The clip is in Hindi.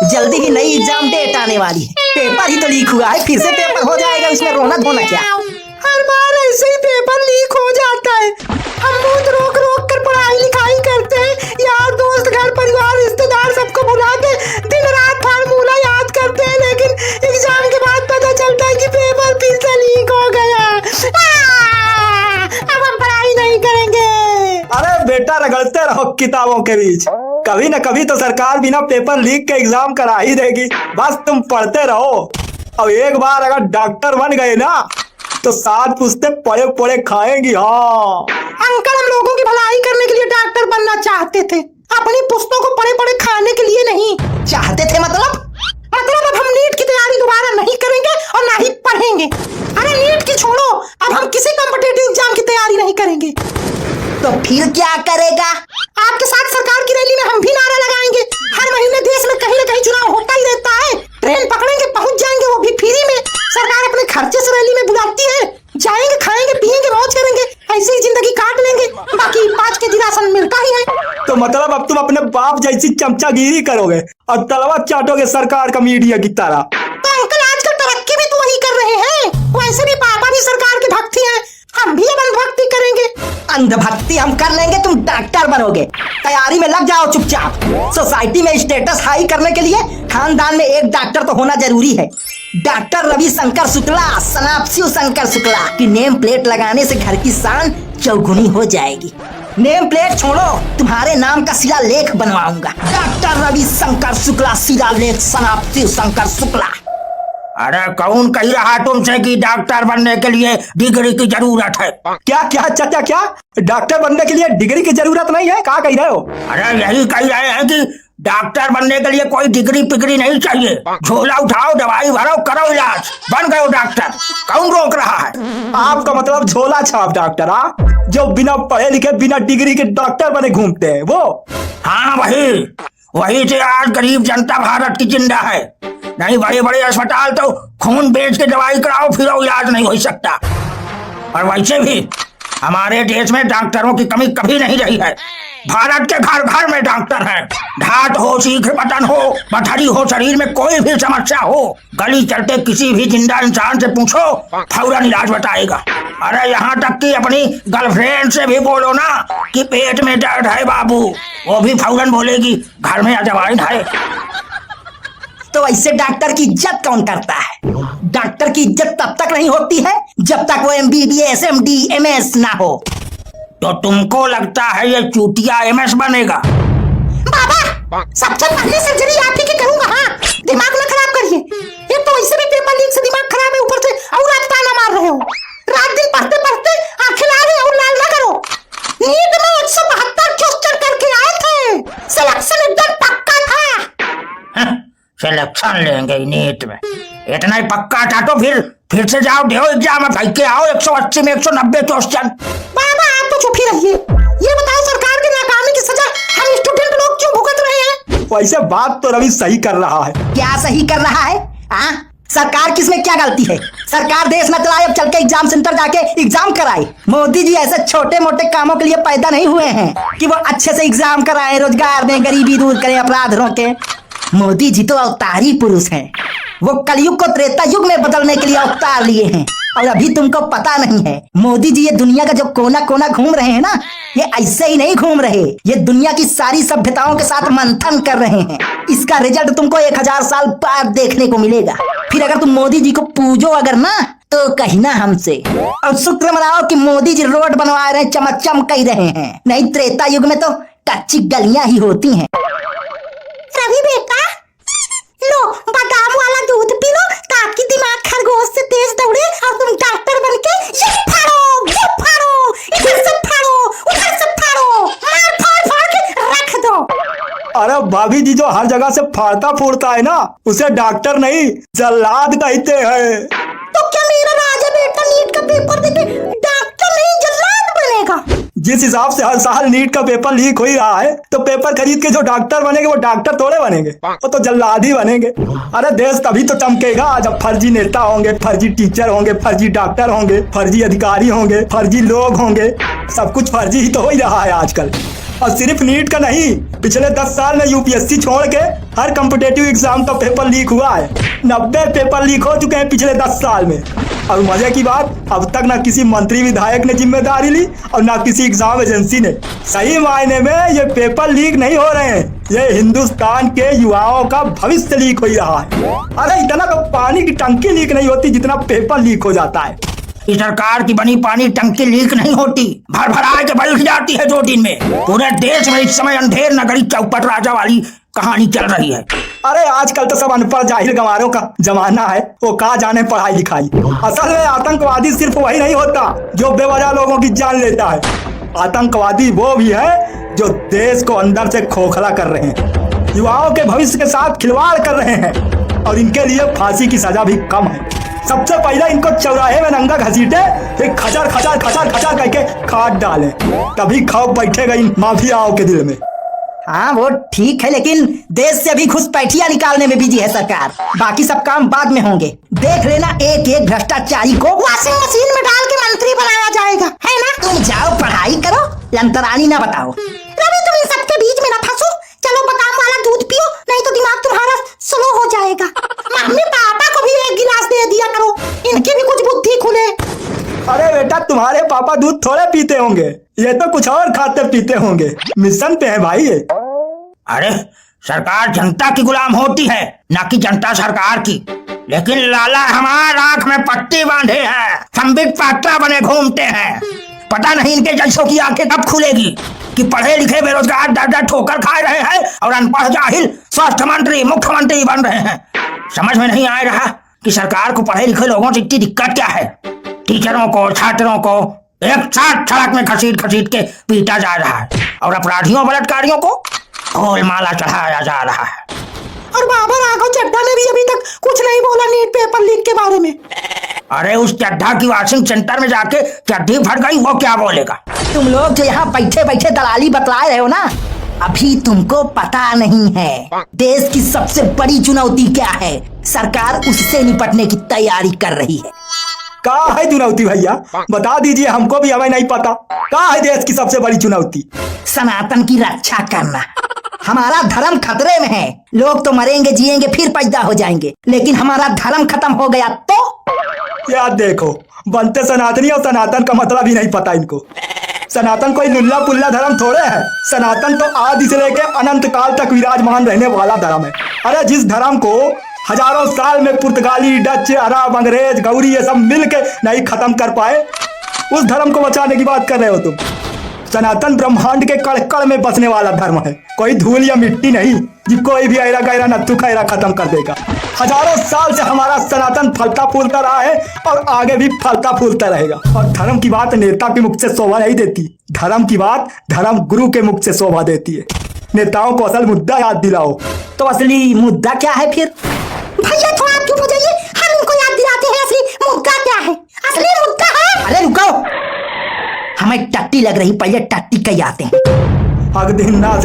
जल्दी ही नई एग्जाम डेट आने वाली है। पेपर ही तो लीक हुआ है, फिर से पेपर हो जाएगा, उसमें रोना धोना क्या। हर बार ऐसे ही पेपर लीक हो जाता है। हम बहुत रोक रोक कर पढ़ाई लिखाई करते हैं, यार दोस्त घर परिवार रिश्तेदार सबको बुला के दिन रात फार्मूला याद करते हैं, लेकिन एग्जाम के बाद पता चलता है कि पेपर फिर से लीक हो गया। अब हम पढ़ाई नहीं करेंगे। अरे बेटा, रगड़ते रहो किताबों के बीच, कभी न कभी तो सरकार बिना पेपर लीक के एग्जाम करा ही देगी। बस तुम पढ़ते रहो। अब एक बार अगर डॉक्टर बन गए ना तो साथ पुछते पड़े पड़े खाएंगी। हाँ अंकल, हम लोगों की भलाई करने के लिए डॉक्टर बनना चाहते थे, अपनी पुस्तकों को पढ़े पढ़े खाने के लिए नहीं। चाहते थे मतलब अब हम नीट की तैयारी दोबारा नहीं करेंगे और ना ही पढ़ेंगे। अरे नीट की छोड़ो, अब हम किसी कॉम्पिटिटिव एग्जाम की तैयारी नहीं करेंगे। तो फिर क्या करेगा? आपके साथ सरकार की रैली में हम भी नारा लगाएंगे। हर महीने देश में कहीं न कहीं चुनाव होता ही रहता है। ट्रेन पकड़ेंगे, पहुंच जाएंगे, वो भी फ्री में। सरकार अपने खर्चे से रैली में बुलाती है, जाएंगे, खाएंगे, पिएंगे, मौज करेंगे, ऐसे ही जिंदगी काट लेंगे। बाकी 5 केजी राशन मिलता ही है। तो मतलब अब तुम अपने बाप जैसी चमचागिरी करोगे और तलवा चाटोगे सरकार का मीडिया की तरह। तो अंकल, आजकल तरक्की भी तो वही कर रहे हैं। वैसे भी पापा भी सरकार के भक्ति हैं, हम भी अब अंधभक्ति करेंगे। अंधभक्ति हम कर लेंगे, तुम डॉक्टर बनोगे। तैयारी में लग जाओ चुपचाप। सोसाइटी में स्टेटस हाई करने के लिए खानदान में एक डॉक्टर तो होना जरूरी है। डॉक्टर रविशंकर शुक्ला, सनाप शिव शंकर शुक्ला की नेम प्लेट लगाने से घर की शान चौगुनी हो जाएगी। नेम प्लेट छोड़ो, तुम्हारे नाम का शिलालेख बनवाऊंगा। डॉक्टर रविशंकर शुक्ला, शिलालेख सनाप शिव शंकर शुक्ला। अरे कौन कह रहा तुमसे कि डॉक्टर बनने के लिए डिग्री की जरूरत है? क्या क्या चाचा, क्या डॉक्टर बनने के लिए डिग्री की जरूरत नहीं है? क्या कह रहे हो? अरे यही कह रहे हैं कि डॉक्टर बनने के लिए कोई डिग्री पिगरी नहीं चाहिए। झोला उठाओ, दवाई भरो, करो इलाज, बन गए डॉक्टर। कौन रोक रहा है? आपका मतलब झोला छाप डॉक्टर? जो बिना पढ़े लिखे बिना डिग्री के डॉक्टर बने घूमते हैं वो? हाँ, वही से आज गरीब जनता भारत की जिंदा है। नहीं, बड़े बड़े अस्पताल तो खून बेच के दवाई कराओ फिर इलाज नहीं हो सकता। और वैसे भी हमारे देश में डॉक्टरों की कमी कभी नहीं रही है। भारत के घर घर में डॉक्टर हैं। घाट हो, शीघ्र पतन हो, पथरी हो, शरीर में कोई भी समस्या हो, गली चलते किसी भी जिंदा इंसान से पूछो, फौरन इलाज बताएगा। अरे यहाँ तक कि अपनी गर्लफ्रेंड से भी बोलो ना कि पेट में दर्द है बाबू, वो भी फौरन बोलेगी घर में अजवाइन है। तो ऐसे डॉक्टर की इज्जत कौन करता है? डॉक्टर की इज्जत तब तक नहीं होती है जब तक वो MBBS, MD, MS ना हो। तो तुमको लगता है ये चूतिया MS बनेगा? बाबा, सबसे पहले सर्जरी आप ही की करूंगा। हाँ, दिमाग न खराब करिए। एक तो वैसे भी पेपर लीक से दिमाग खराब है, ऊपर से और आप ताना मार रहे हो। रात दिन पढ़ते पढ़ते आंखें लाल है और लाल ना करो। नीट में 172 क्वेश्चन करके आए थे, सिलेक्शन एकदम पक्का था। सिलेक्शन लेंगे नीट में? इतना ही पक्का था तो फिर से जाओ, दो एग्जाम में भाई के आओ। 180 में 190 क्वेश्चन। बाबा, आप तो चुप ही रहिए। ये बताओ, सरकार की नाकामी की सजा हम स्टूडेंट लोग क्यों भुगत रहे हैं? वैसे बात तो रवि सही कर रहा है। क्या सही कर रहा है? सरकार किसमें क्या गलती है? सरकार देश न चलाए, अब चल के एग्जाम सेंटर जाके एग्जाम कराए। मोदी जी ऐसे छोटे मोटे कामों के लिए पैदा नहीं हुए हैं कि वो अच्छे से एग्जाम कराए, रोजगार दें, गरीबी दूर करें, अपराध रोकें। मोदी जी तो अवतारी पुरुष हैं। वो कलयुग को त्रेता युग में बदलने के लिए अवतार लिए हैं। और अभी तुमको पता नहीं है, मोदी जी ये दुनिया का जो कोना कोना घूम रहे हैं ना, ये ऐसे ही नहीं घूम रहे, ये दुनिया की सारी सभ्यताओं के साथ मंथन कर रहे हैं। इसका रिजल्ट तुमको 1000 साल बाद देखने को मिलेगा। फिर अगर तुम मोदी जी को पूजो अगर ना, तो कहना हमसे और शुक्र मनाओ कि मोदी जी रोड बनवा रहे हैं, चमचम कह रहे हैं। नहीं, त्रेता युग में तो कच्ची गलियां ही होती हैं। रवि बेटा, लो बादाम वाला दूध पी लो ताकि दिमाग खरगोश से तेज दौड़े और तुम डॉक्टर बनके ये फाड़ो, इधर से फाड़ो, उधर से फाड़ो, मार फाड़ फाड़ के रख दो। अरे भाभी जी, जो हर जगह से फाड़ता फूड़ता है ना, उसे डॉक्टर नहीं जल्लाद कहते हैं। तो क्या मेरा राजा बेटा नीट का पेपर देके डॉक्टर नहीं जल्लाद बनेगा? जिस हिसाब से हर साल नीट का पेपर लीक हो ही रहा है, तो पेपर खरीद के जो डॉक्टर बनेंगे वो डॉक्टर थोड़े बनेंगे, वो तो जल्लाद ही बनेंगे। अरे देश तभी तो चमकेगा जब फर्जी नेता होंगे, फर्जी टीचर होंगे, फर्जी डॉक्टर होंगे, फर्जी अधिकारी होंगे, फर्जी लोग होंगे। सब कुछ फर्जी ही तो हो ही रहा है आजकल। और सिर्फ नीट का नहीं, पिछले 10 साल में यूपीएससी छोड़ के हर कॉम्पिटेटिव एग्जाम का पेपर लीक हुआ है। 90 पेपर लीक हो चुके हैं पिछले 10 साल में। और मजे की बात, अब तक ना किसी मंत्री विधायक ने जिम्मेदारी ली और ना किसी एग्जाम एजेंसी ने। सही मायने में ये पेपर लीक नहीं हो रहे हैं, ये हिंदुस्तान के युवाओं का भविष्य लीक हो रहा है। अरे इतना तो पानी की टंकी लीक नहीं होती जितना पेपर लीक हो जाता है। इस सरकार की बनी पानी टंकी लीक नहीं होती, भर भरा के बैठ जाती है 2 दिन में। पूरे देश में इस समय अंधेर नगरी चौपट राजा वाली कहानी चल रही है। अरे आजकल तो सब अनपढ़ जाहिल गंवारों का जमाना है, वो कहा जाने पढ़ाई लिखाई। असल में आतंकवादी सिर्फ वही नहीं होता जो बेवजह लोगों की जान लेता है। आतंकवादी वो भी है जो देश को अंदर से खोखला कर रहे हैं, युवाओं के भविष्य के साथ खिलवाड़ कर रहे हैं, और इनके लिए फांसी की सजा भी कम है। सबसे पहले इनको चौराहे में नंगा घसीटे, फिर खचर खचर खचर खचर करके काट डाले, तभी खौफ बैठेगा इन माफियाओं के दिल में। हाँ वो ठीक है, लेकिन देश से अभी घुसपैठिया निकालने में बिजी है सरकार। बाकी सब काम बाद में होंगे। देख लेना एक एक भ्रष्टाचारी को वॉशिंग मशीन में डाल के मंत्री बनाया जाएगा, है ना? तुम जाओ पढ़ाई करो, लंतरानी ना बताओ। रवि तुम इन सबके बीच में ना फंसो, चलो बादाम वाला दूध पियो, नहीं तो दिमाग तुम्हारा स्लो हो जाएगा। मम्मी पापा को भी 1 गिलास दे दिया करो, इनकी भी कुछ बुद्धि खुले। अरे बेटा, तुम्हारे पापा दूध थोड़े पीते होंगे, ये तो कुछ और खाते पीते होंगे। मिशन पे है भाई ये। अरे सरकार जनता की गुलाम होती है, ना कि जनता सरकार की। लेकिन लाला हमारे आंख में पट्टी बांधे हैं, संबित पात्रा बने घूमते हैं। पता नहीं इनके जैसों की आंखें कब खुलेगी कि पढ़े लिखे बेरोजगार दर ठोकर खा रहे हैं और अनपढ़ जाहिल स्वास्थ्य मंत्री मुख्यमंत्री बन रहे हैं। समझ में नहीं आ रहा कि सरकार को पढ़े लिखे लोगों से इतनी दिक्कत क्या है। टीचरों को, छात्रों को एक साथ सड़क में घसीट घसीट के पीटा जा रहा है और अपराधियों बलात्कारियों को गोलमाला चढ़ाया जा रहा है। और बाबा राघव चड्ढा ने भी अभी तक कुछ नहीं बोला नीट पेपर लीक के बारे में। अरे उस चड्ढा की वॉशिंग सेंटर में जाके चड्ढी फट गई, वो क्या बोलेगा। तुम लोग जो यहाँ बैठे बैठे दलाली बतला रहे हो ना, अभी तुमको पता नहीं है देश की सबसे बड़ी चुनौती क्या है। सरकार उससे निपटने की तैयारी कर रही है। कहा है चुनौती भैया, बता दीजिए हमको भी, हमें नहीं पता। कहा है देश की सबसे बड़ी चुनौती? सनातन की रक्षा करना। हमारा धर्म खतरे में है। लोग तो मरेंगे जिएंगे फिर पैदा हो जाएंगे, लेकिन हमारा धर्म खत्म हो गया तो याद देखो, बनते सनातनी और सनातन का मतलब ही नहीं पता इनको। सनातन कोई लुल्ला पुल्ला धर्म थोड़े है। सनातन तो आदि से लेके अनंत काल तक विराजमान रहने वाला धर्म है। अरे जिस धर्म को हजारों साल में पुर्तगाली, डच, अरब, अंग्रेज, गौरी ये सब मिलके नहीं खत्म कर पाए, उस धर्म को बचाने की बात कर रहे हो तुम। सनातन ब्रह्मांड के कण कण में बसने वाला धर्म है, कोई धूल या मिट्टी नहीं जी कोई भी ऐरा गैरा नत्थु खैरा खत्म कर देगा। हजारों साल से हमारा सनातन फलता फूलता रहा है और आगे भी फलता फूलता रहेगा। और धर्म की बात नेता के मुख से शोभा नहीं देती, धर्म की बात धर्म गुरु के मुख से शोभा देती है। नेताओं को असल मुद्दा याद दिलाओ। तो असली मुद्दा क्या है फिर? भैया थोड़ा आप चुप हो जाइए, हम इनको याद दिलाते हैं असली मुद्दा क्या है। असली मुद्दा है, अरे रुको, हमें टट्टी लग रही, पहले टट्टी कही आते हैं। अग दिन ना